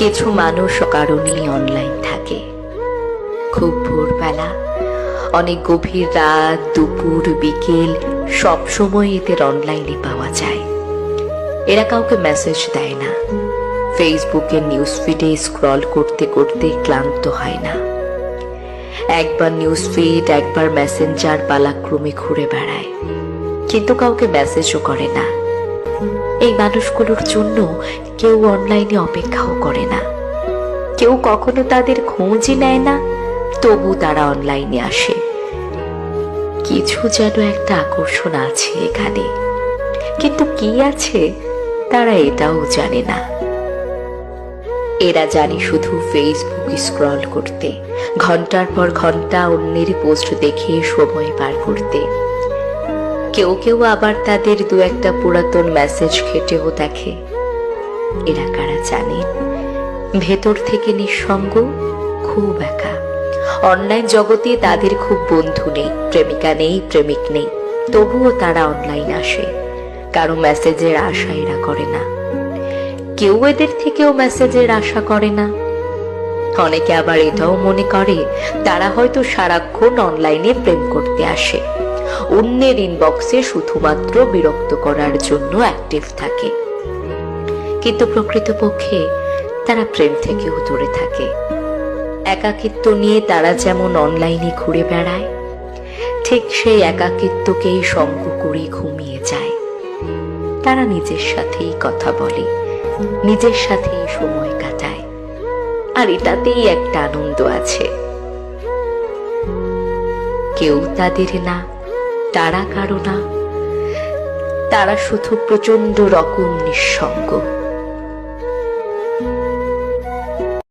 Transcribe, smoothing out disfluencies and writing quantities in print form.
কিছু মানুষ কারণেই অনলাইন থাকে। খুব ভোরবেলা, অনেক গভীর রাত, দুপুর, বিকেল, সব সময় এদের অনলাইনে পাওয়া যায়। এরা কাউকে মেসেজ দেয় না, ফেসবুকের নিউজ ফিডে স্ক্রল করতে করতে ক্লান্ত হয় না। একবার নিউজ ফিড, একবার মেসেঞ্জার পালাক্রমে ঘুরে বেড়ায়, কিন্তু কাউকে মেসেজও করে না। এই মানুষগুলোর জন্য কেউ অনলাইনে অপেক্ষাও করে না, কেউ কখনো তাদের খোঁজই নেয় না, তবু তারা অনলাইনে আসে। কিছু যেন একটা আকর্ষণ আছে এখানে, কিন্তু কি আছে তারা এটাও জানে না। এরা জানে শুধু ফেসবুক স্ক্রল করতে, ঘন্টার পর ঘন্টা অন্যের পোস্ট দেখে সময় পার করতে। কেউ কেউ আবার তাদের দু একটা পুরাতন মেসেজ ঘেটেও দেখে। এরা কারা জানেন? ভেতর থেকে নিঃসঙ্গ, খুব একা। অনলাইন জগতে তাদের খুব বন্ধু নেই, প্রেমিকা নেই, প্রেমিক নেই, তবুও তারা অনলাইন আসে। কারো মেসেজের আশা এরা করে না, কেউ এদের থেকেও মেসেজের আশা করে না। অনেকে আবার এটাও মনে করে তারা হয়তো সারাক্ষণ অনলাইনে প্রেম করতে আসে, অন্যের ইনবক্সে শুধুমাত্র বিরক্ত করার জন্য অ্যাক্টিভ থাকে। কিন্তু প্রকৃতপক্ষে তারা প্রেম থেকেও দূরে থাকে। একাকিত্ব নিয়ে তারা যেমন অনলাইনে ঘুরে বেড়ায়, ঠিক সেই একাকিত্বকেই সঙ্গ করে ঘুমিয়ে যায়। তারা নিজের সাথেই কথা বলে, নিজের সাথেই সময় কাটায়, আর এটাতেই একটা আনন্দ আছে। কেউ তাদের না, তারা কারো না, তারা শুধু প্রচন্ড রকম নিঃসঙ্গ।